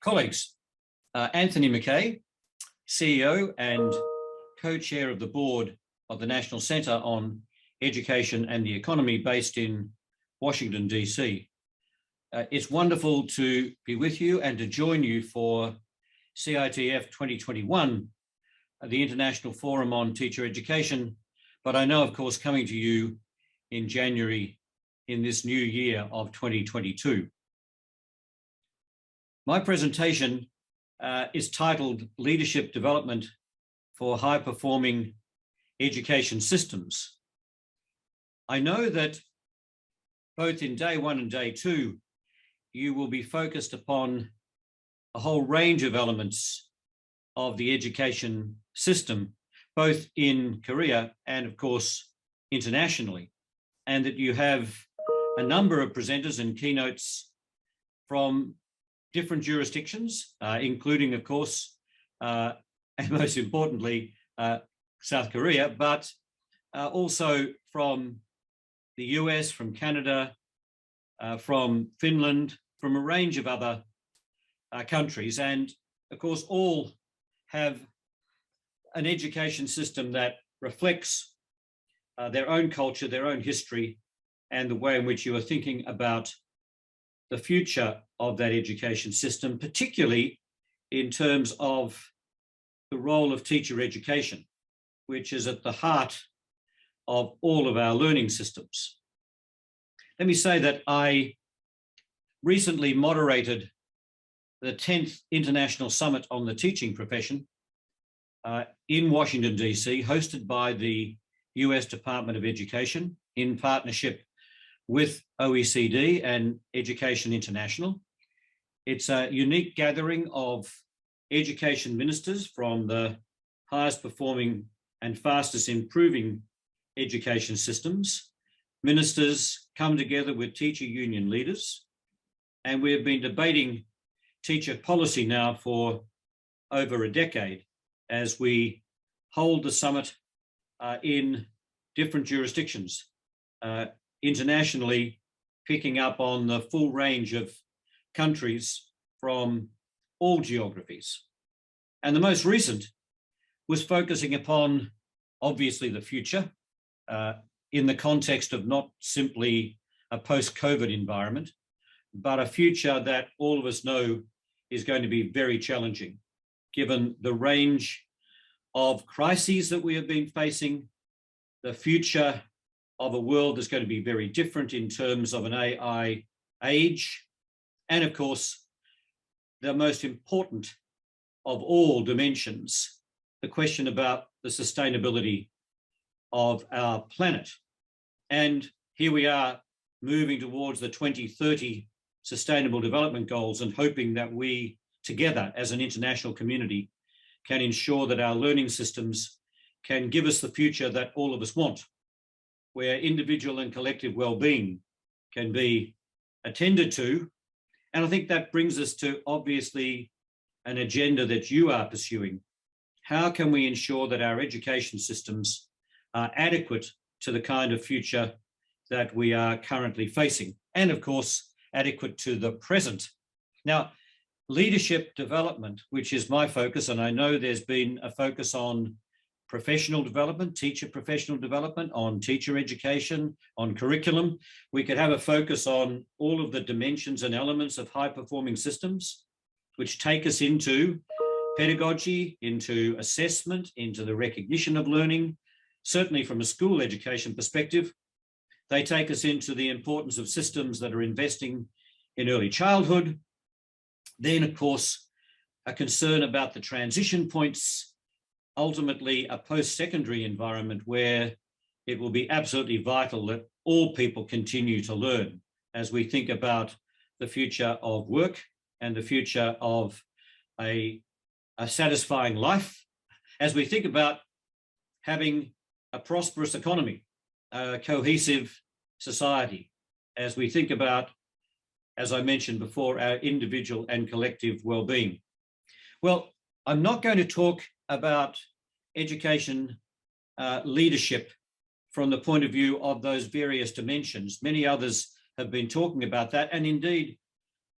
Colleagues, Anthony Mackay, CEO and co-chair of the board of the National Centre on Education and the Economy based in Washington, DC. It's wonderful to be with you and to join you for CITEF 2021, the International Forum on Teacher Education, but I know, of course, coming to you in January in this new year of 2022. My presentation is titled Leadership Development for High-Performing Education Systems. I know that both in day one and day two, you will be focused upon a whole range of elements of the education system, both in Korea and, of course, internationally, and that you have a number of presenters and keynotes from different jurisdictions, including, of course, and most importantly, South Korea, but also from the US, from Canada, from Finland, from a range of other countries. And of course, all have an education system that reflects their own culture, their own history, and the way in which you are thinking about the future of that education system, particularly in terms of the role of teacher education, which is at the heart of all of our learning systems. Let me say that I recently moderated the 10th International Summit on the Teaching Profession in Washington, DC, hosted by the US Department of Education in partnership with OECD and Education International. It's a unique gathering of education ministers from the highest performing and fastest improving education systems. Ministers come together with teacher union leaders, and we have been debating teacher policy now for over a decade as we hold the summit in different jurisdictions, internationally picking up on the full range of countries from all geographies. And the most recent was focusing upon, obviously, the future in the context of not simply a post-COVID environment, but a future that all of us know is going to be very challenging, given the range of crises that we have been facing, the future of a world that's going to be very different in terms of an AI age, and of course, the most important of all dimensions, the question about the sustainability of our planet. And here we are moving towards the 2030 Sustainable Development Goals and hoping that we together as an international community can ensure that our learning systems can give us the future that all of us want, where individual and collective well-being can be attended to. And I think that brings us to, obviously, an agenda that you are pursuing. How can we ensure that our education systems are adequate to the kind of future that we are currently facing? And of course, adequate to the present. Now, leadership development, which is my focus, and I know there's been a focus on professional development, teacher professional development, on teacher education, on curriculum. We could have a focus on all of the dimensions and elements of high-performing systems, which take us into pedagogy, into assessment, into the recognition of learning, certainly from a school education perspective. They take us into the importance of systems that are investing in early childhood. Then, of course, a concern about the transition points, ultimately a post-secondary environment where it will be absolutely vital that all people continue to learn as we think about the future of work and the future of a satisfying life, as we think about having a prosperous economy, a cohesive society, as we think about, as I mentioned before, our individual and collective well-being. Well, I'm not going to talk about education leadership from the point of view of those various dimensions. Many others have been talking about that, and indeed,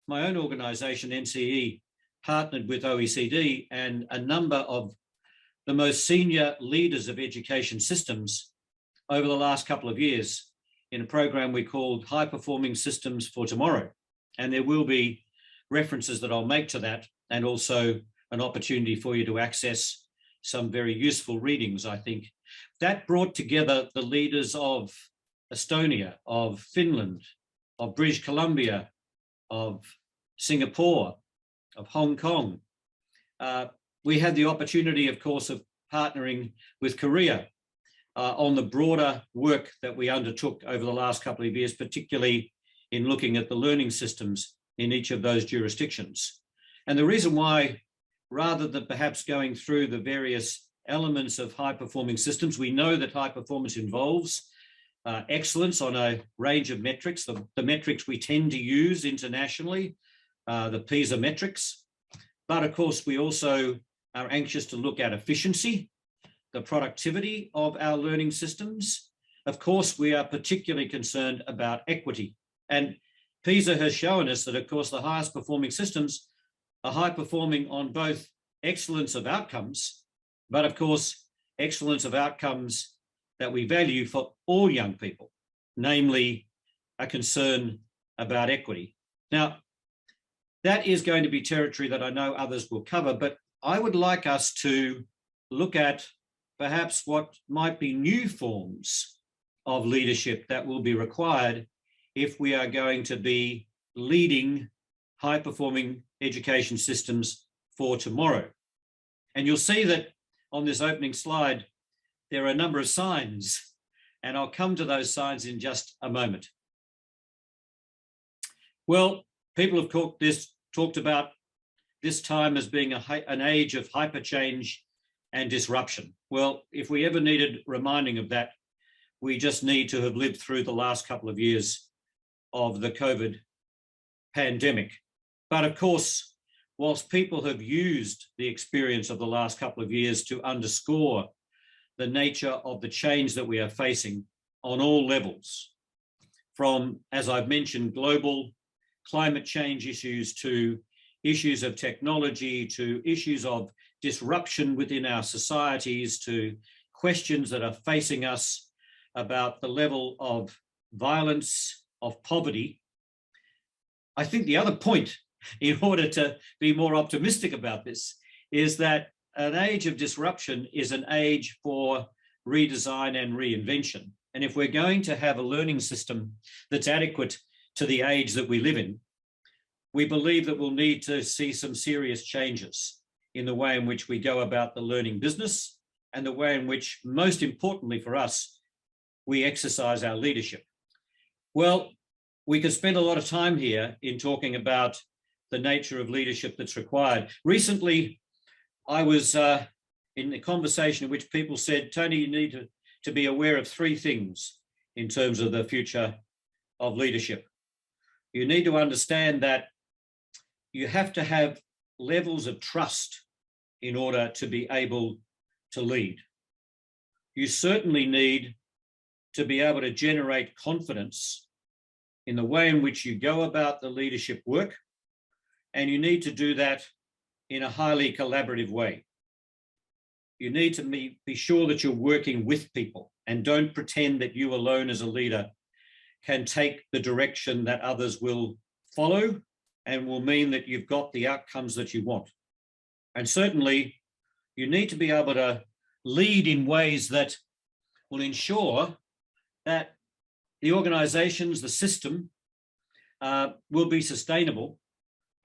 my own organisation, NCEE, partnered with OECD and a number of the most senior leaders of education systems over the last couple of years in a program we called High Performing Systems for Tomorrow. And there will be references that I'll make to that, and also an opportunity for you to access some very useful readings, I think. That brought together the leaders of Estonia, of Finland, of British Columbia, of Singapore, of Hong Kong. We had the opportunity, of course, of partnering with Korea on the broader work that we undertook over the last couple of years, particularly in looking at the learning systems in each of those jurisdictions. And the reason why, rather than perhaps going through the various elements of high-performing systems, we know that high performance involves excellence on a range of metrics, the metrics we tend to use internationally, the PISA metrics. But of course, we also are anxious to look at efficiency, the productivity of our learning systems. Of course, we are particularly concerned about equity. And PISA has shown us that, of course, the highest performing systems are high performing on both excellence of outcomes, but of course, excellence of outcomes that we value for all young people, namely a concern about equity. Now, that is going to be territory that I know others will cover, but I would like us to look at perhaps what might be new forms of leadership that will be required if we are going to be leading high-performing education systems for tomorrow. And you'll see that on this opening slide, there are a number of signs, and I'll come to those signs in just a moment. Well, people have talked about this time as being an age of hyperchange and disruption. Well, if we ever needed reminding of that, we just need to have lived through the last couple of years of the COVID pandemic. But of course, whilst people have used the experience of the last couple of years to underscore the nature of the change that we are facing on all levels, from, as I've mentioned, global climate change issues to issues of technology, to issues of disruption within our societies, to questions that are facing us about the level of violence, of poverty. I think the other point, in order to be more optimistic about this, is that an age of disruption is an age for redesign and reinvention. And if we're going to have a learning system that's adequate to the age that we live in, we believe that we'll need to see some serious changes in the way in which we go about the learning business and the way in which, most importantly for us, we exercise our leadership. Well, we could spend a lot of time here in talking about the nature of leadership that's required. Recently, I was in a conversation in which people said, Tony, you need to be aware of three things in terms of the future of leadership. You need to understand that you have to have levels of trust in order to be able to lead. You certainly need to be able to generate confidence in the way in which you go about the leadership work, and you need to do that in a highly collaborative way. You need to be sure that you're working with people and don't pretend that you alone as a leader can take the direction that others will follow and will mean that you've got the outcomes that you want. And certainly, you need to be able to lead in ways that will ensure that the organizations, the system, will be sustainable.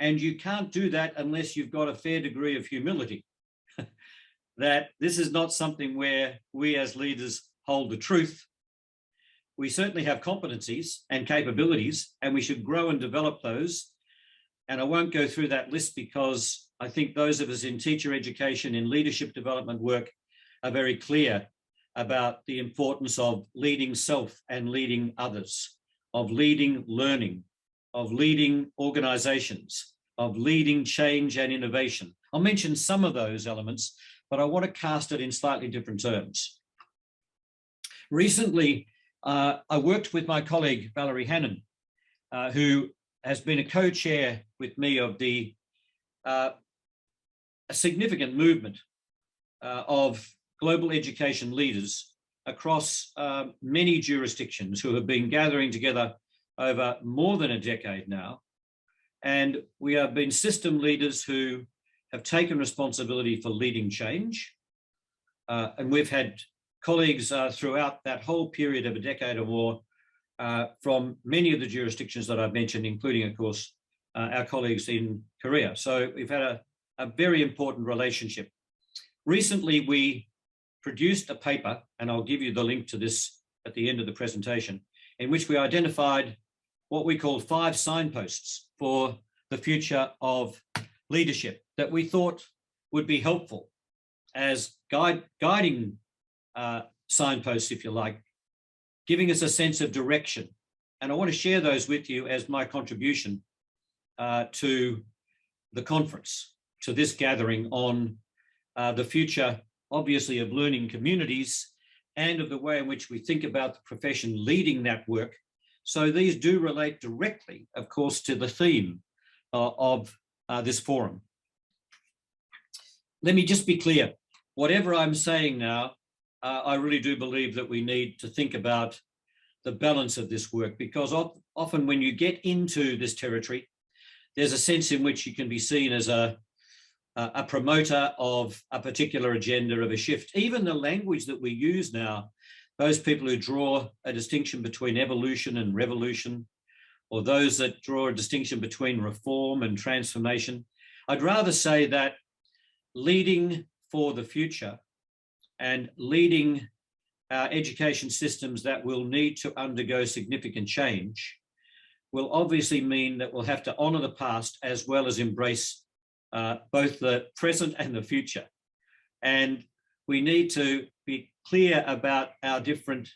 And you can't do that unless you've got a fair degree of humility. That this is not something where we as leaders hold the truth. We certainly have competencies and capabilities, and we should grow and develop those. And I won't go through that list because I think those of us in teacher education, in leadership development work, are very clear about the importance of leading self and leading others, of leading learning, of leading organizations, of leading change and innovation. I'll mention some of those elements, but I want to cast it in slightly different terms. Recently, I worked with my colleague, Valerie Hannon, who has been a co-chair with me of the a significant movement of global education leaders across many jurisdictions who have been gathering together over more than a decade now. And we have been system leaders who have taken responsibility for leading change. And we've had colleagues throughout that whole period of a decade or more from many of the jurisdictions that I've mentioned, including, of course, our colleagues in Korea. So we've had a very important relationship. Recently, we produced a paper, and I'll give you the link to this at the end of the presentation, in which we identified what we call 5 signposts for the future of leadership that we thought would be helpful as guiding signposts, if you like, giving us a sense of direction. And I want to share those with you as my contribution to the conference, to this gathering on the future, obviously, of learning communities and of the way in which we think about the profession leading that work. So these do relate directly, of course, to the theme of this forum. Let me just be clear. Whatever I'm saying now, I really do believe that we need to think about the balance of this work, because often when you get into this territory, there's a sense in which you can be seen as a promoter of a particular agenda, of a shift. Even the language that we use now, those people who draw a distinction between evolution and revolution, or those that draw a distinction between reform and transformation, I'd rather say that leading for the future and leading our education systems that will need to undergo significant change will obviously mean that we'll have to honour the past as well as embrace both the present and the future. And we need to be clear about our different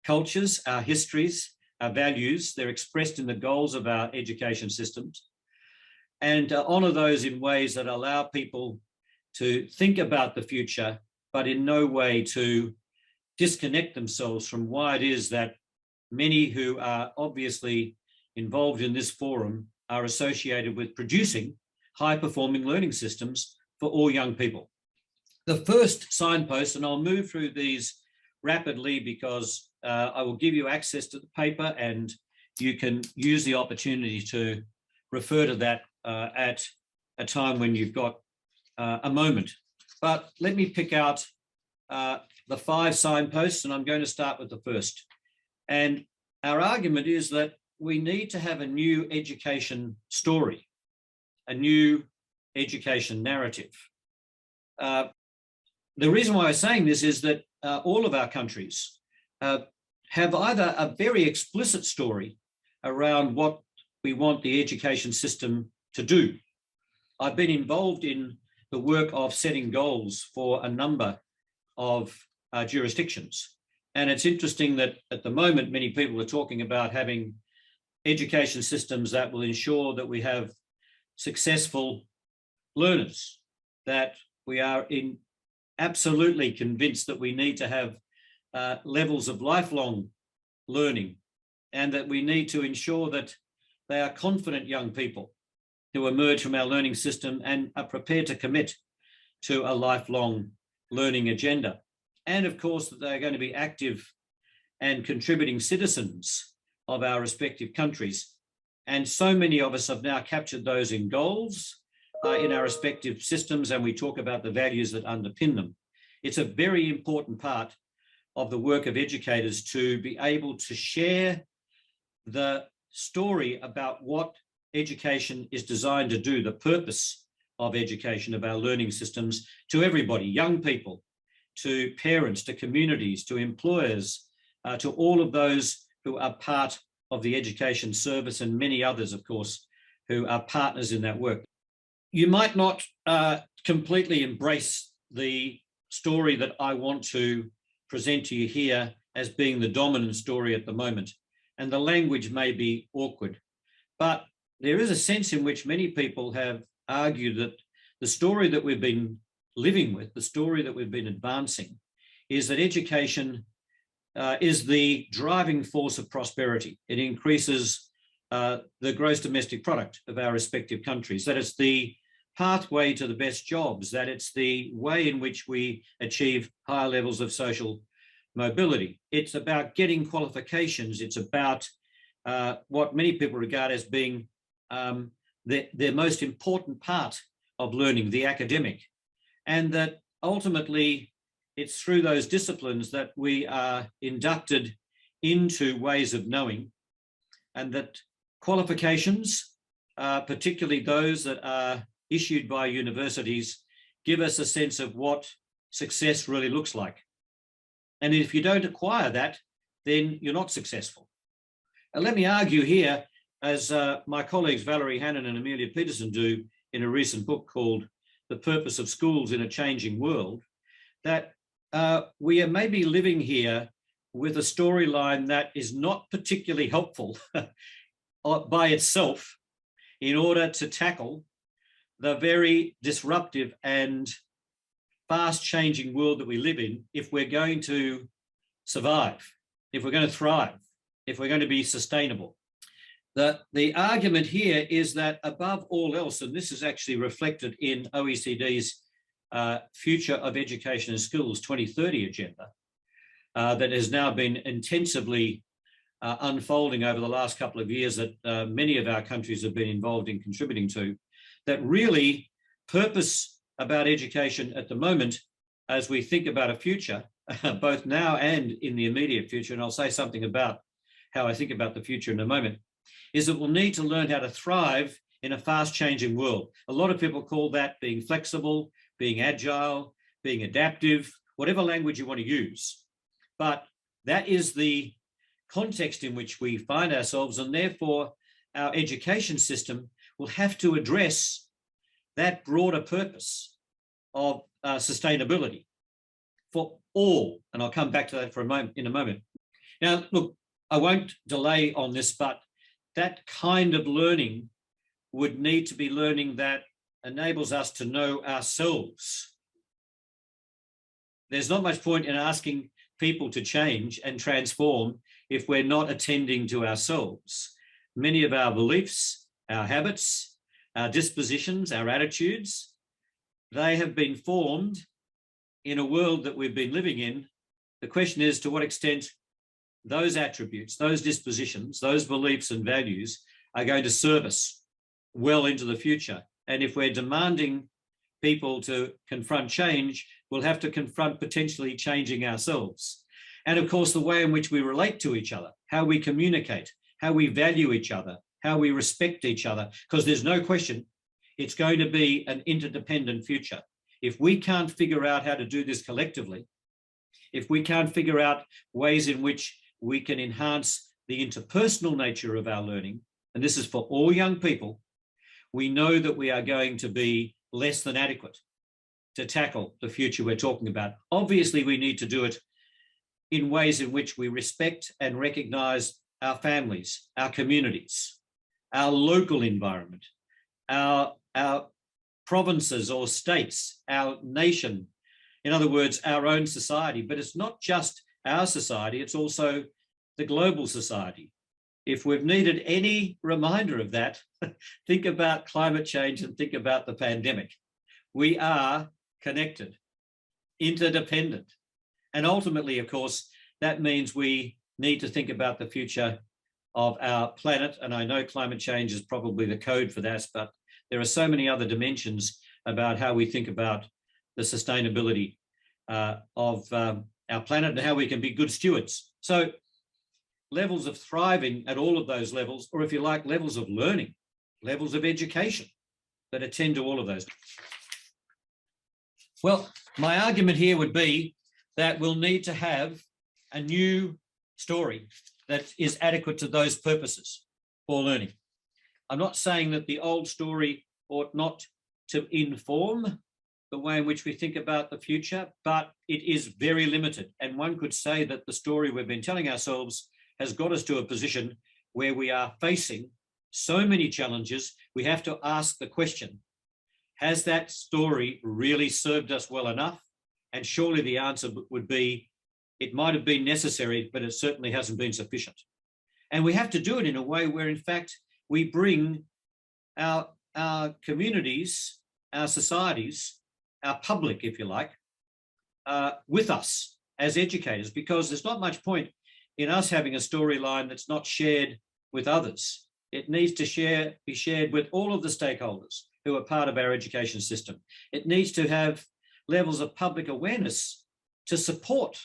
cultures, our histories, our values. They're expressed in the goals of our education systems, and honour those in ways that allow people to think about the future, but in no way to disconnect themselves from why it is that many who are obviously involved in this forum are associated with producing high-performing learning systems for all young people. The first signpost, and I'll move through these rapidly because I will give you access to the paper and you can use the opportunity to refer to that at a time when you've got a moment. But let me pick out the 5 signposts, and I'm going to start with the first. And our argument is that we need to have a new education story, a new education narrative. The reason why I'm saying this is that all of our countries have either a very explicit story around what we want the education system to do. I've been involved in the work of setting goals for a number of jurisdictions. And it's interesting that at the moment, many people are talking about having education systems that will ensure that we have successful learners, that we are absolutely convinced that we need to have levels of lifelong learning, and that we need to ensure that they are confident young people who emerge from our learning system and are prepared to commit to a lifelong learning agenda. And of course, that they're going to be active and contributing citizens of our respective countries. And so many of us have now captured those in goals in our respective systems, and we talk about the values that underpin them. It's a very important part of the work of educators to be able to share the story about what education is designed to do, the purpose of education, of our learning systems, to everybody, young people, to parents, to communities, to employers, to all of those who are part of the education service, and many others, of course, who are partners in that work. You might not completely embrace the story that I want to present to you here as being the dominant story at the moment, and the language may be awkward, but there is a sense in which many people have argued that the story that we've been living with, the story that we've been advancing, is that education is the driving force of prosperity. It increases the gross domestic product of our respective countries, that it's the pathway to the best jobs, that it's the way in which we achieve higher levels of social mobility. It's about getting qualifications. It's about what many people regard as being their most important part of learning, the academic. And that ultimately it's through those disciplines that we are inducted into ways of knowing, and that qualifications, particularly those that are issued by universities, give us a sense of what success really looks like. And if you don't acquire that, then you're not successful. And let me argue here, as my colleagues Valerie Hannon and Amelia Peterson do in a recent book called The Purpose of Schools in a Changing World, that we are maybe living here with a storyline that is not particularly helpful by itself in order to tackle the very disruptive and fast changing world that we live in, if we're going to survive, if we're going to thrive, if we're going to be sustainable. The argument here is that above all else, and this is actually reflected in OECD's Future of Education and Schools 2030 agenda, that has now been intensively unfolding over the last couple of years, that many of our countries have been involved in contributing to, that really purpose about education at the moment, as we think about a future, both now and in the immediate future, and I'll say something about how I think about the future in a moment, is that we'll need to learn how to thrive in a fast changing world. A lot of people call that being flexible, being agile, being adaptive, whatever language you want to use. But that is the context in which we find ourselves, and therefore our education system will have to address that broader purpose of sustainability for all. And I'll come back to that for a moment, in a moment. Now, look, I won't delay on this, but that kind of learning would need to be learning that enables us to know ourselves. There's not much point in asking people to change and transform if we're not attending to ourselves. Many of our beliefs, our habits, our dispositions, our attitudes, they have been formed in a world that we've been living in. The question is to what extent those attributes, those dispositions, those beliefs and values are going to serve us well into the future. And if we're demanding people to confront change, we'll have to confront potentially changing ourselves. And of course, the way in which we relate to each other, how we communicate, how we value each other, how we respect each other, because there's no question it's going to be an interdependent future. If we can't figure out how to do this collectively, if we can't figure out ways in which we can enhance the interpersonal nature of our learning, and this is for all young people, we know that we are going to be less than adequate to tackle the future we're talking about. Obviously, we need to do it in ways in which we respect and recognise our families, our communities, our local environment, our provinces or states, our nation, in other words, our own society. But it's not just our society, it's also the global society. If we've needed any reminder of that, think about climate change and think about the pandemic. We are connected, interdependent. And ultimately, of course, that means we need to think about the future of our planet. And I know climate change is probably the code for that, but there are so many other dimensions about how we think about the sustainability of our planet and how we can be good stewards. So levels of thriving at all of those levels, or if you like, levels of learning, levels of education that attend to all of those. Well, my argument here would be that we'll need to have a new story that is adequate to those purposes for learning. I'm not saying that the old story ought not to inform the way in which we think about the future, but it is very limited. And one could say that the story we've been telling ourselves has got us to a position where we are facing so many challenges, we have to ask the question, has that story really served us well enough? And surely the answer would be, it might have been necessary, but it certainly hasn't been sufficient. And we have to do it in a way where, in fact, we bring our communities our societies, our public, if you like, with us as educators, because there's not much point in us having a storyline that's not shared with others. It needs to be shared with all of the stakeholders who are part of our education system. It needs to have levels of public awareness to support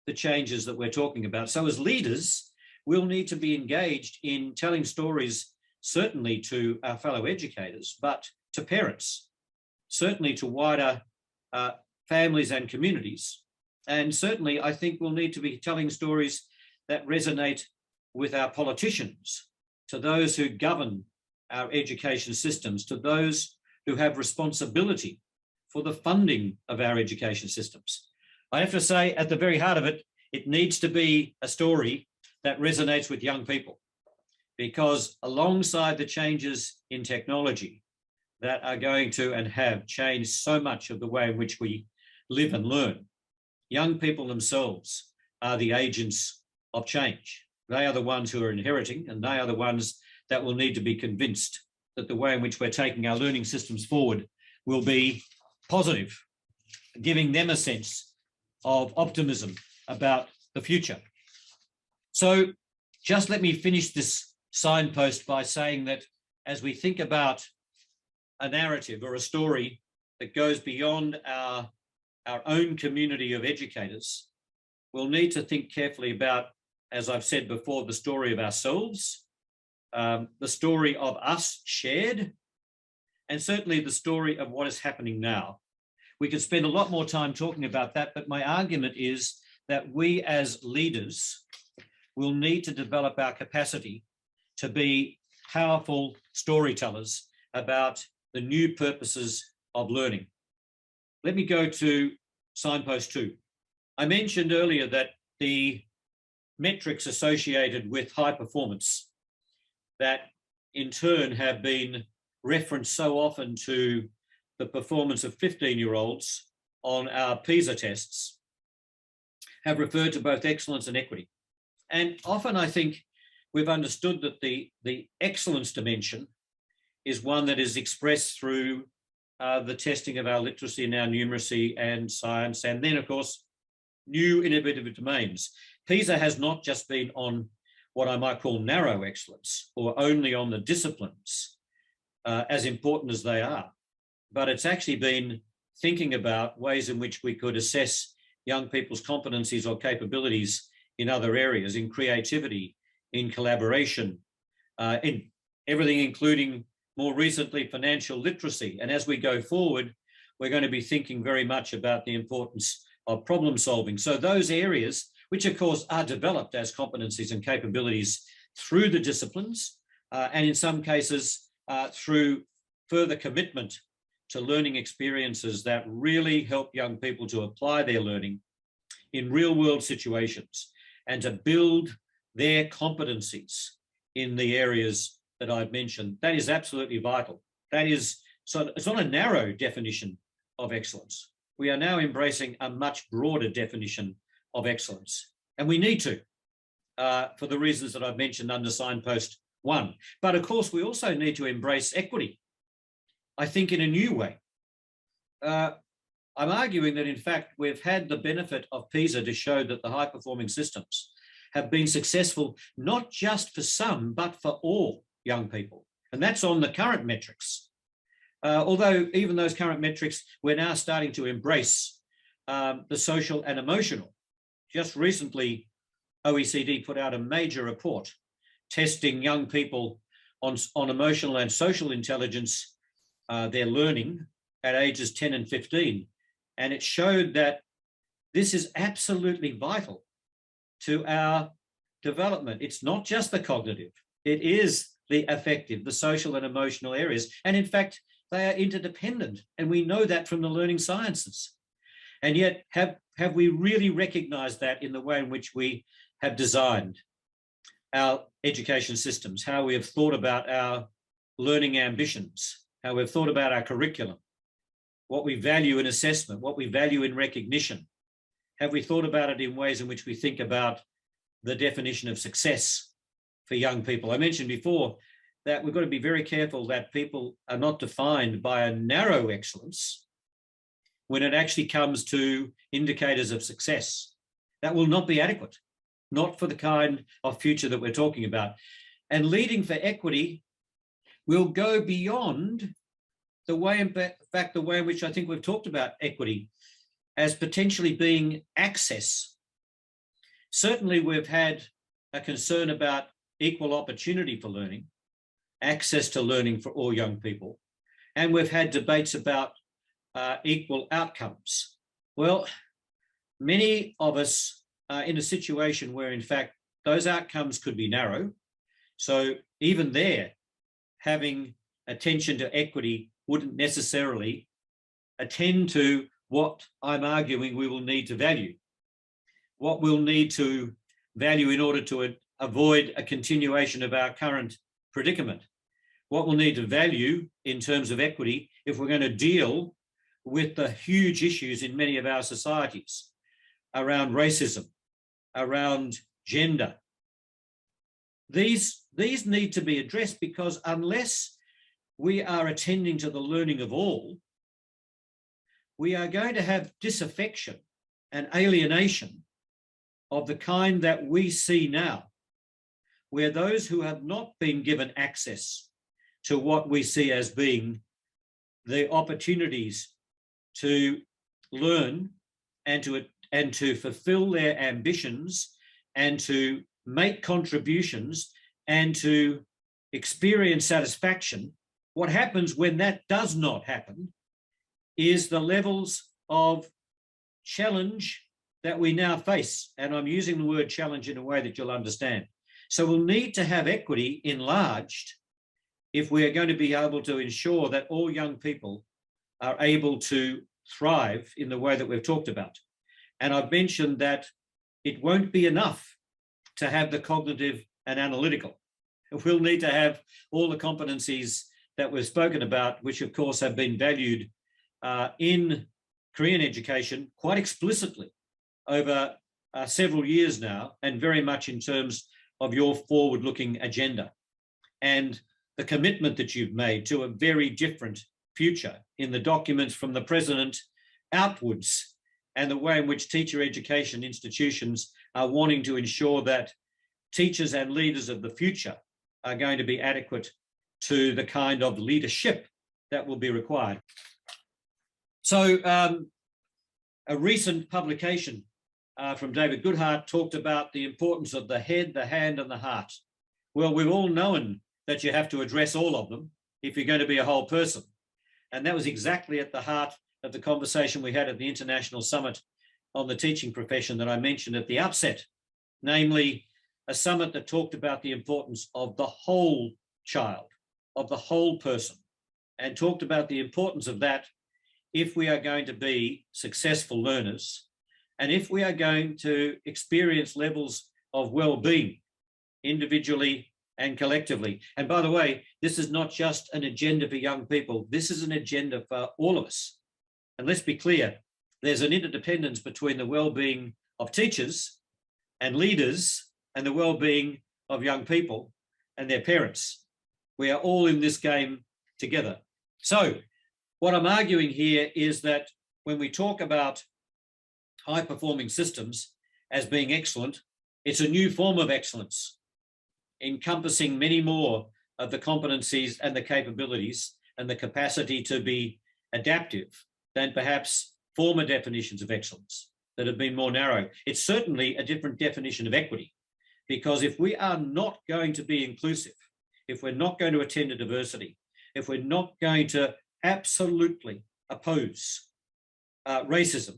the changes that we're talking about. So as leaders, we'll need to be engaged in telling stories, certainly to our fellow educators, but to parents, certainly to wider families and communities. And certainly, I think we'll need to be telling stories that resonate with our politicians, to those who govern our education systems, to those who have responsibility for the funding of our education systems. I have to say, at the very heart of it, it needs to be a story that resonates with young people, because alongside the changes in technology that are going to and have changed so much of the way in which we live and learn, young people themselves are the agents of change. They are the ones who are inheriting, and they are the ones that will need to be convinced that the way in which we're taking our learning systems forward will be positive, giving them a sense of optimism about the future. So just let me finish this signpost by saying that as we think about a narrative or a story that goes beyond our own community of educators, we'll need to think carefully about, as I've said before, the story of ourselves, the story of us shared, and certainly the story of what is happening now. We could spend a lot more time talking about that, but my argument is that we as leaders will need to develop our capacity to be powerful storytellers about the new purposes of learning. Let me go to signpost 2. I mentioned earlier that the metrics associated with high performance that in turn have been referenced so often to the performance of 15-year-olds on our PISA tests have referred to both excellence and equity. And often I think we've understood that the excellence dimension is one that is expressed through the testing of our literacy and our numeracy and science, and then, of course, new innovative domains. PISA has not just been on what I might call narrow excellence or only on the disciplines, as important as they are, but it's actually been thinking about ways in which we could assess young people's competencies or capabilities in other areas, in creativity, in collaboration, in everything, including more recently financial literacy. And as we go forward, we're going to be thinking very much about the importance of problem solving. So those areas, which of course are developed as competencies and capabilities through the disciplines, and in some cases through further commitment to learning experiences that really help young people to apply their learning in real world situations and to build their competencies in the areas that I've mentioned. That is absolutely vital. That is, so it's not a narrow definition of excellence. We are now embracing a much broader definition of excellence. And we need to, for the reasons that I've mentioned under signpost 1. But of course, we also need to embrace equity, I think, in a new way. I'm arguing that, in fact, we've had the benefit of PISA to show that the high-performing systems have been successful, not just for some, but for all young people. And that's on the current metrics. Although even those current metrics, we're now starting to embrace the social and emotional. Just recently, OECD put out a major report testing young people on emotional and social intelligence, their learning at ages 10 and 15. And it showed that this is absolutely vital to our development. It's not just the cognitive, it is the affective, the social and emotional areas. And in fact, they are interdependent. And we know that from the learning sciences. And yet, have we really recognized that in the way in which we have designed our education systems, how we have thought about our learning ambitions, how we've thought about our curriculum, what we value in assessment, what we value in recognition? Have we thought about it in ways in which we think about the definition of success for young people? I mentioned before, that we've got to be very careful that people are not defined by a narrow excellence when it actually comes to indicators of success. That will not be adequate, not for the kind of future that we're talking about. And leading for equity will go beyond the way, in fact, the way in which I think we've talked about equity as potentially being access. Certainly, we've had a concern about equal opportunity for learning, access to learning for all young people, and we've had debates about equal outcomes. Well, many of us are in a situation where, in fact, those outcomes could be narrow. So even there, having attention to equity wouldn't necessarily attend to what I'm arguing we will need to value. What we'll need to value in order to avoid a continuation of our current predicament. What we'll need to value in terms of equity if we're going to deal with the huge issues in many of our societies around racism, around gender. These need to be addressed, because unless we are attending to the learning of all, we are going to have disaffection and alienation of the kind that we see now, where those who have not been given access to what we see as being the opportunities to learn and to fulfill their ambitions and to make contributions and to experience satisfaction, what happens when that does not happen is the levels of challenge that we now face. And I'm using the word challenge in a way that you'll understand. So we'll need to have equity enlarged if we are going to be able to ensure that all young people are able to thrive in the way that we've talked about. And I've mentioned that it won't be enough to have the cognitive and analytical. We'll need to have all the competencies that we've spoken about, which of course have been valued in Korean education quite explicitly over several years now, and very much in terms of your forward-looking agenda and the commitment that you've made to a very different future in the documents from the president outwards, and the way in which teacher education institutions are wanting to ensure that teachers and leaders of the future are going to be adequate to the kind of leadership that will be required. So a recent publication from David Goodhart talked about the importance of the head, the hand, and the heart. Well, we've all known that you have to address all of them if you're going to be a whole person. And that was exactly at the heart of the conversation we had at the International Summit on the Teaching Profession that I mentioned at the outset, namely a summit that talked about the importance of the whole child, of the whole person, and talked about the importance of that if we are going to be successful learners, and if we are going to experience levels of well-being individually and collectively. And by the way, this is not just an agenda for young people, this is an agenda for all of us. And let's be clear, there's an interdependence between the well-being of teachers and leaders and the well-being of young people and their parents. We are all in this game together. So what I'm arguing here is that when we talk about high-performing systems as being excellent, it's a new form of excellence, encompassing many more of the competencies and the capabilities and the capacity to be adaptive than perhaps former definitions of excellence that have been more narrow. It's certainly a different definition of equity, because if we are not going to be inclusive, if we're not going to attend to diversity, if we're not going to absolutely oppose racism,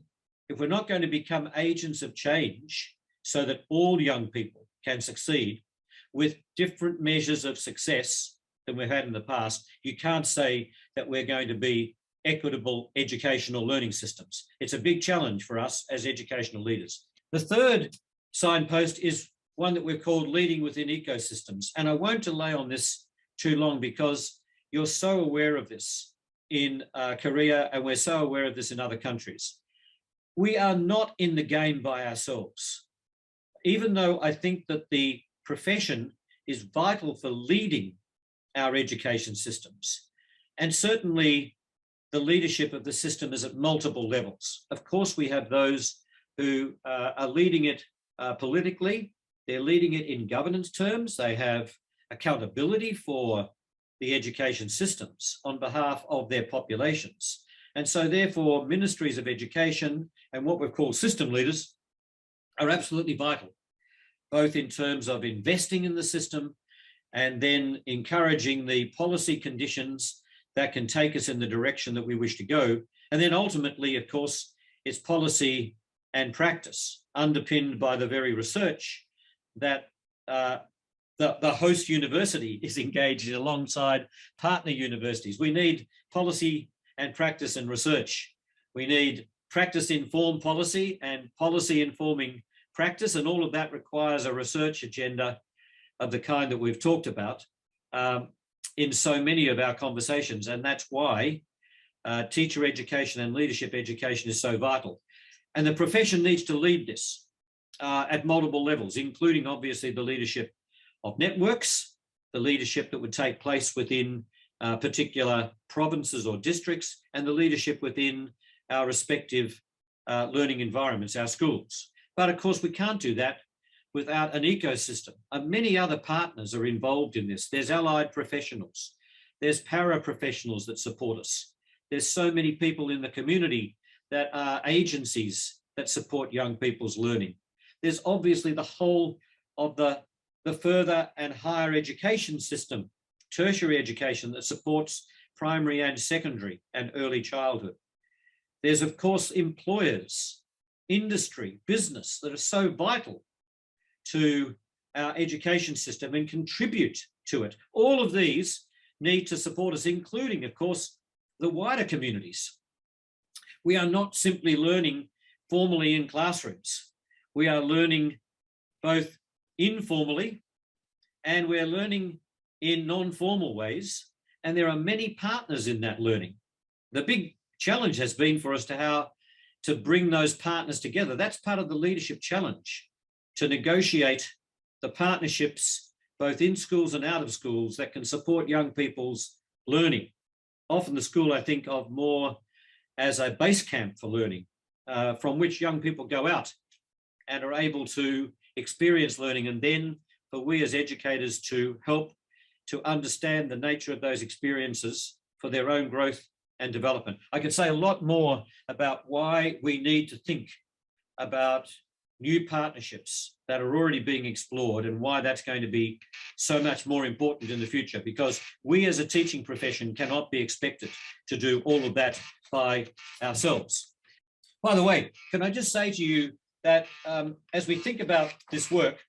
if we're not going to become agents of change so that all young people can succeed with different measures of success than we've had in the past, you can't say that we're going to be equitable educational learning systems. It's a big challenge for us as educational leaders. The third signpost is one that we've called leading within ecosystems. And I won't delay on this too long, because you're so aware of this in Korea, and we're so aware of this in other countries. We are not in the game by ourselves. Even though I think that the profession is vital for leading our education systems. And certainly the leadership of the system is at multiple levels. Of course, we have those who are leading it politically. They're leading it in governance terms. They have accountability for the education systems on behalf of their populations. And so therefore, ministries of education and what we've called system leaders are absolutely vital, both in terms of investing in the system and then encouraging the policy conditions that can take us in the direction that we wish to go. And then ultimately, of course, it's policy and practice underpinned by the very research that the host university is engaged in alongside partner universities. We need policy and practice and research. We need practice-informed policy and policy informing practice, and all of that requires a research agenda of the kind that we've talked about in so many of our conversations. And that's why teacher education and leadership education is so vital. And the profession needs to lead this at multiple levels, including obviously the leadership of networks, the leadership that would take place within particular provinces or districts, and the leadership within our respective learning environments, our schools. But of course, we can't do that without an ecosystem. Many other partners are involved in this. There's allied professionals. There's para-professionals that support us. There's so many people in the community that are agencies that support young people's learning. There's obviously the whole of the further and higher education system, tertiary education that supports primary and secondary and early childhood. There's, of course, employers, industry, business that are so vital to our education system and contribute to it. All of these need to support us, including, of course, the wider communities. We are not simply learning formally in classrooms. We are learning both informally and we're learning in non-formal ways. And there are many partners in that learning. The big challenge has been for us to bring those partners together. That's part of the leadership challenge, to negotiate the partnerships both in schools and out of schools that can support young people's learning. Often the school I think of more as a base camp for learning, from which young people go out and are able to experience learning, and then for we as educators to help to understand the nature of those experiences for their own growth and development. I could say a lot more about why we need to think about new partnerships that are already being explored and why that's going to be so much more important in the future, because we as a teaching profession cannot be expected to do all of that by ourselves. By the way, can I just say to you that as we think about this work,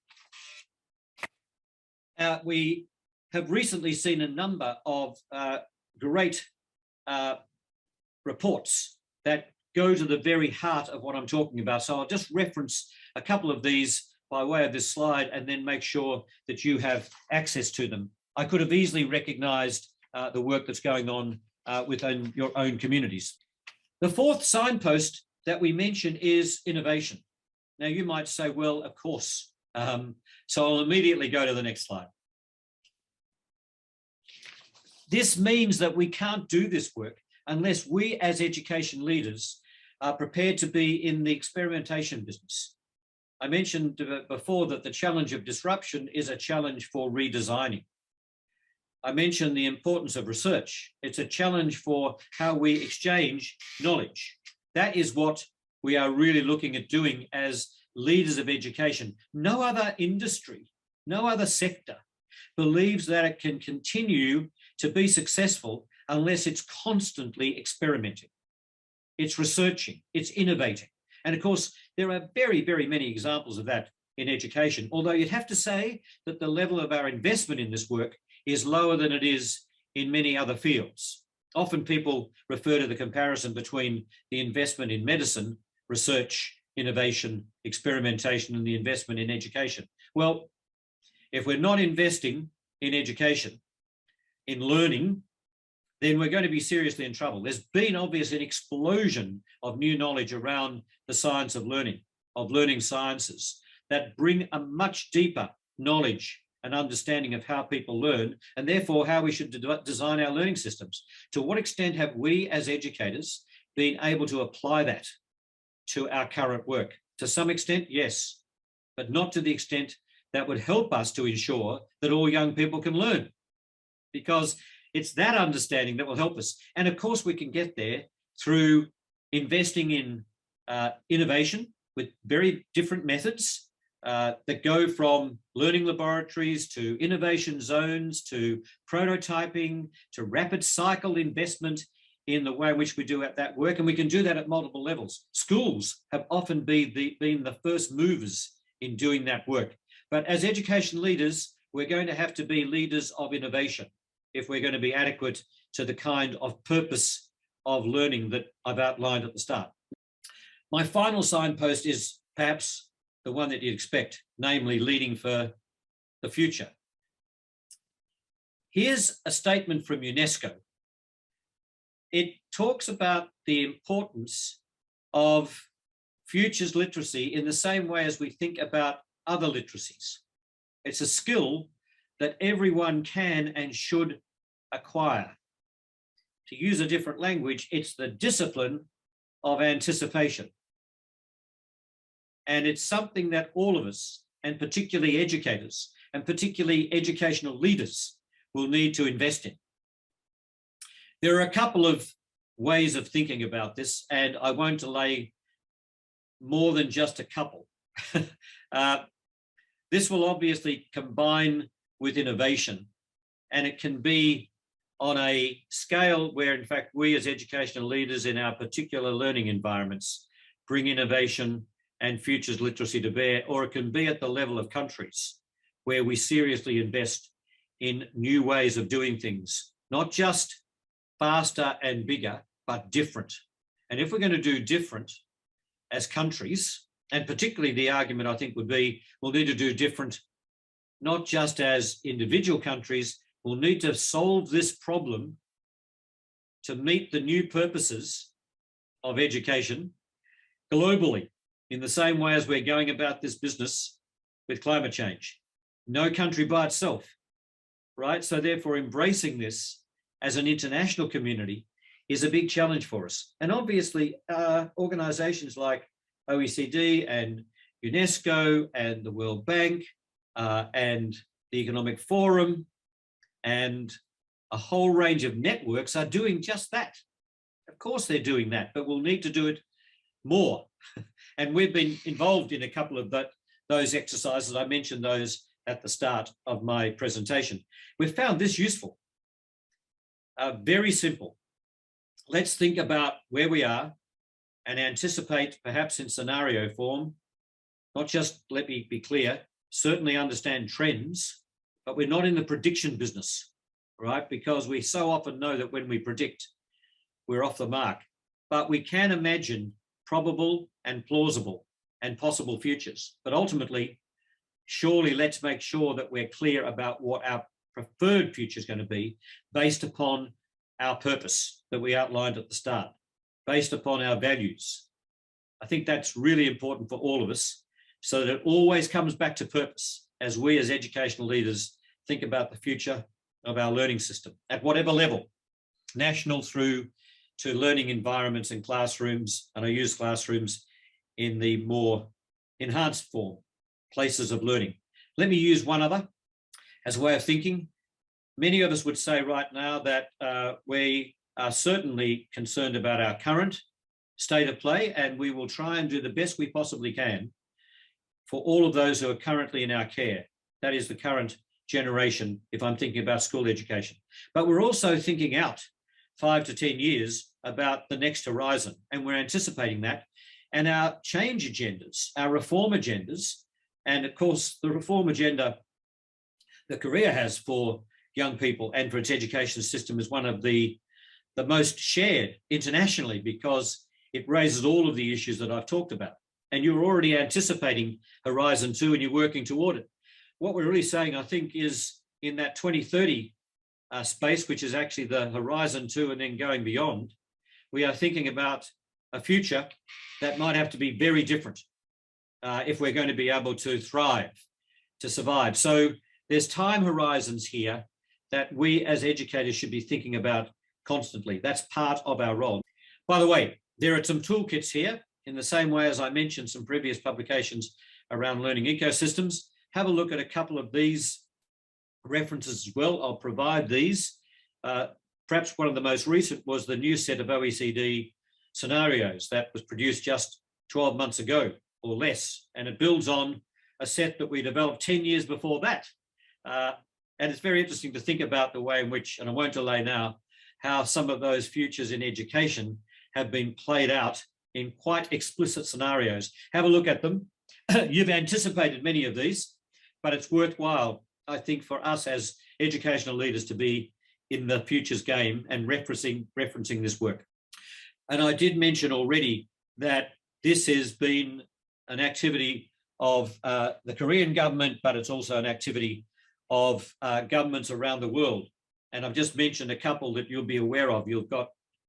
we have recently seen a number of great reports that go to the very heart of what I'm talking about. So I'll just reference a couple of these by way of this slide and then make sure that you have access to them. I could have easily recognized the work that's going on within your own communities. The fourth signpost that we mention is innovation. Now you might say, well, of course. So I'll immediately go to the next slide. This means that we can't do this work unless we as education leaders are prepared to be in the experimentation business. I mentioned before that the challenge of disruption is a challenge for redesigning. I mentioned the importance of research. It's a challenge for how we exchange knowledge. That is what we are really looking at doing as leaders of education. No other industry, no other sector believes that it can continue to be successful unless it's constantly experimenting. It's researching, it's innovating. And of course, there are very, very many examples of that in education, although you'd have to say that the level of our investment in this work is lower than it is in many other fields. Often people refer to the comparison between the investment in medicine, research, innovation, experimentation, and the investment in education. Well, if we're not investing in education, in learning, then we're going to be seriously in trouble. There's been obviously an explosion of new knowledge around the science of learning sciences that bring a much deeper knowledge an understanding of how people learn, and therefore how we should design our learning systems. To what extent have we as educators been able to apply that to our current work? To some extent, yes, but not to the extent that would help us to ensure that all young people can learn, because it's that understanding that will help us. And of course, we can get there through investing in innovation with very different methods that go from learning laboratories to innovation zones to prototyping to rapid cycle investment in the way in which we do that work. And we can do that at multiple levels. Schools have often been the first movers in doing that work. But as education leaders, we're going to have to be leaders of innovation if we're going to be adequate to the kind of purpose of learning that I've outlined at the start. My final signpost is perhaps the one that you'd expect, namely leading for the future. Here's a statement from UNESCO. It talks about the importance of futures literacy in the same way as we think about other literacies. It's a skill that everyone can and should acquire. To use a different language, it's the discipline of anticipation. And it's something that all of us, and particularly educators, and particularly educational leaders, will need to invest in. There are a couple of ways of thinking about this, and I won't delay more than just a couple. This will obviously combine with innovation, and it can be on a scale where, in fact, we as educational leaders in our particular learning environments bring innovation and futures literacy to bear, or it can be at the level of countries where we seriously invest in new ways of doing things, not just faster and bigger, but different. And if we're going to do different as countries, and particularly the argument I think would be we'll need to do different, not just as individual countries, we'll need to solve this problem to meet the new purposes of education globally, in the same way as we're going about this business with climate change. No country by itself, right? So therefore embracing this as an international community is a big challenge for us. And obviously organizations like OECD and UNESCO and the World Bank and the Economic Forum and a whole range of networks are doing just that. Of course they're doing that, but we'll need to do it more. And we've been involved in a couple of those exercises. I mentioned those at the start of my presentation. We've found this useful. Very simple. Let's think about where we are and anticipate, perhaps in scenario form, not just, let me be clear, certainly understand trends, but we're not in the prediction business, right? Because we so often know that when we predict, we're off the mark. But we can imagine probable and plausible and possible futures. But ultimately, surely let's make sure that we're clear about what our preferred future is going to be based upon our purpose that we outlined at the start, based upon our values. I think that's really important for all of us, so that it always comes back to purpose as we as educational leaders think about the future of our learning system at whatever level, national through to learning environments and classrooms, and I use classrooms in the more enhanced form, places of learning. Let me use one other as a way of thinking. Many of us would say right now that we are certainly concerned about our current state of play, and we will try and do the best we possibly can for all of those who are currently in our care. That is the current generation, if I'm thinking about school education. But we're also thinking out 5 to 10 years about the next horizon, and we're anticipating that. And our change agendas, our reform agendas, and of course the reform agenda that Korea has for young people and for its education system is one of the most shared internationally, because it raises all of the issues that I've talked about. And you're already anticipating Horizon 2 and you're working toward it. What we're really saying, I think, is in that 2030 space, which is actually the Horizon 2 and then going beyond, we are thinking about a future that might have to be very different if we're going to be able to thrive, to survive. So There's time horizons here that we as educators should be thinking about constantly. That's part of our role. By the way, there are some toolkits here in the same way as I mentioned some previous publications around learning ecosystems. Have a look at a couple of these references as well. I'll provide these. Perhaps one of the most recent was the new set of OECD scenarios that was produced just 12 months ago or less, and it builds on a set that we developed 10 years before that. And it's very interesting to think about the way in which, and I won't delay now, how some of those futures in education have been played out in quite explicit scenarios. Have a look at them. You've anticipated many of these, but it's worthwhile, I think, for us as educational leaders to be in the futures game and referencing this work. And I did mention already that this has been an activity of the Korean government, but it's also an activity of governments around the world. And I've just mentioned a couple that you'll be aware of. You've got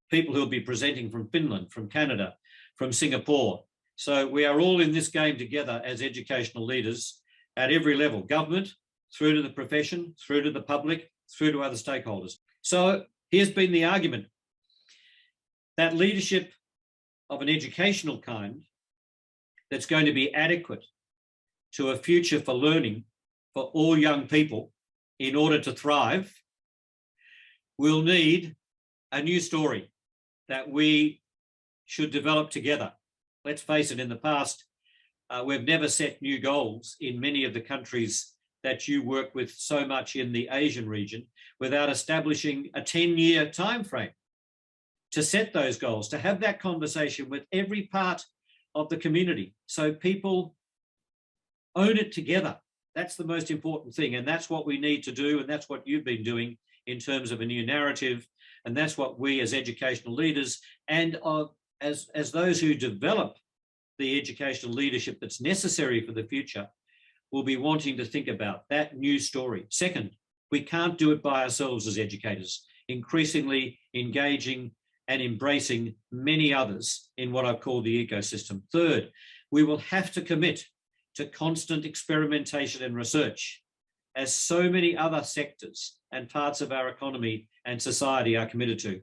people who'll be presenting from Finland, from Canada, from Singapore. So we are all in this game together as educational leaders at every level, government, through to the profession, through to the public, through to other stakeholders. So here's been the argument that leadership of an educational kind that's going to be adequate to a future for learning for all young people in order to thrive will need a new story that we should develop together. Let's face it, in the past, we've never set new goals in many of the countries that you work with so much in the Asian region without establishing a 10-year time frame to set those goals, to have that conversation with every part of the community so people own it together. That's the most important thing, and that's what we need to do, and that's what you've been doing in terms of a new narrative, and that's what we as educational leaders and as those who develop the educational leadership that's necessary for the future will be wanting to think about, that new story. Second, we can't do it by ourselves as educators, increasingly engaging and embracing many others in what I've called the ecosystem. Third, we will have to commit to constant experimentation and research, as so many other sectors and parts of our economy and society are committed to.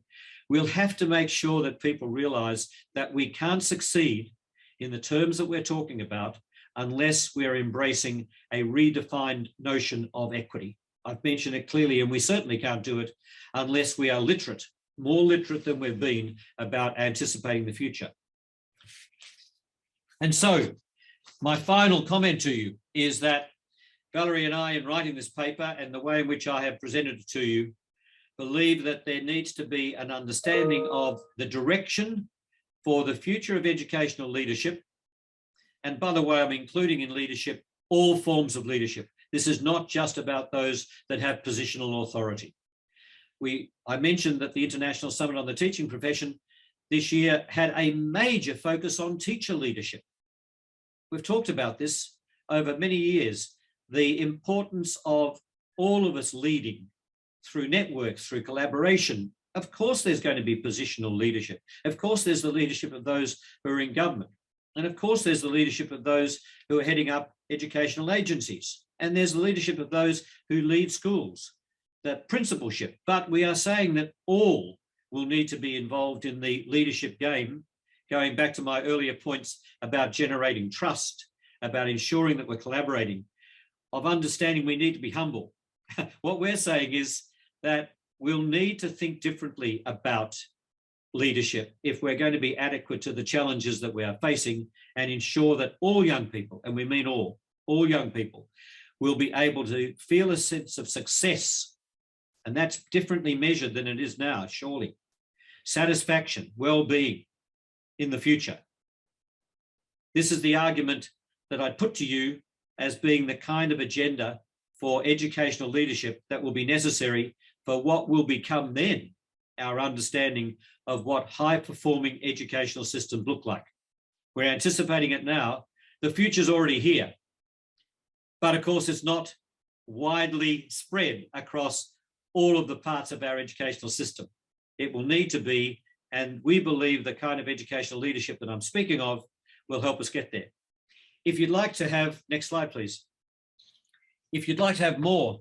We'll have to make sure that people realize that we can't succeed in the terms that we're talking about unless we're embracing a redefined notion of equity. I've mentioned it clearly, and we certainly can't do it unless we are literate, more literate than we've been about anticipating the future. And so my final comment to you is that Valerie and I, in writing this paper and the way in which I have presented it to you, believe that there needs to be an understanding of the direction for the future of educational leadership. And by the way, I'm including in leadership all forms of leadership. This is not just about those that have positional authority. I mentioned that the International Summit on the Teaching Profession this year had a major focus on teacher leadership. We've talked about this over many years, the importance of all of us leading through networks, through collaboration. Of course, there's going to be positional leadership. Of course, there's the leadership of those who are in government. And of course, there's the leadership of those who are heading up educational agencies. And there's the leadership of those who lead schools, that principalship. But we are saying that all will need to be involved in the leadership game, going back to my earlier points about generating trust, about ensuring that we're collaborating, of understanding we need to be humble. What we're saying is that we'll need to think differently about leadership if we're going to be adequate to the challenges that we are facing and ensure that all young people, and we mean all young people, will be able to feel a sense of success. And that's differently measured than it is now, surely. Satisfaction, well-being in the future. This is the argument that I'd put to you as being the kind of agenda for educational leadership that will be necessary for what will become then our understanding of what high-performing educational systems look like. We're anticipating it now. The future's already here. But of course, it's not widely spread across all of the parts of our educational system. It will need to be, and we believe the kind of educational leadership that I'm speaking of will help us get there. If you'd like to have, next slide, please. If you'd like to have more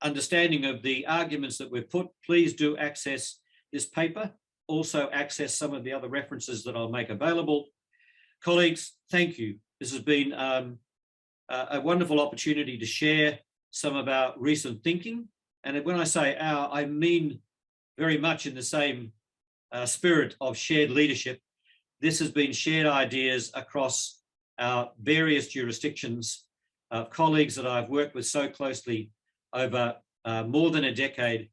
understanding of the arguments that we've put, please do access this paper. Also access some of the other references that I'll make available. Colleagues, thank you. This has been a wonderful opportunity to share some of our recent thinking. And when I say our, I mean very much in the same spirit of shared leadership. This has been shared ideas across our various jurisdictions, colleagues that I've worked with so closely over more than a decade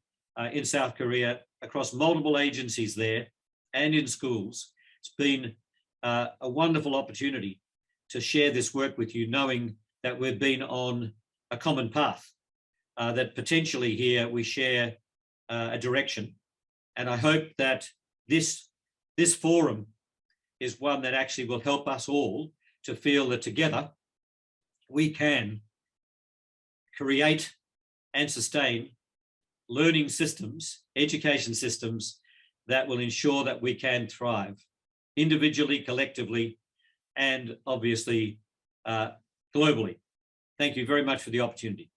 in South Korea, across multiple agencies there and in schools. It's been a wonderful opportunity to share this work with you, knowing that we've been on a common path, that potentially here we share a direction. And I hope that this forum is one that actually will help us all to feel that together we can create and sustain learning systems, education systems that will ensure that we can thrive individually, collectively, and obviously globally. Thank you very much for the opportunity.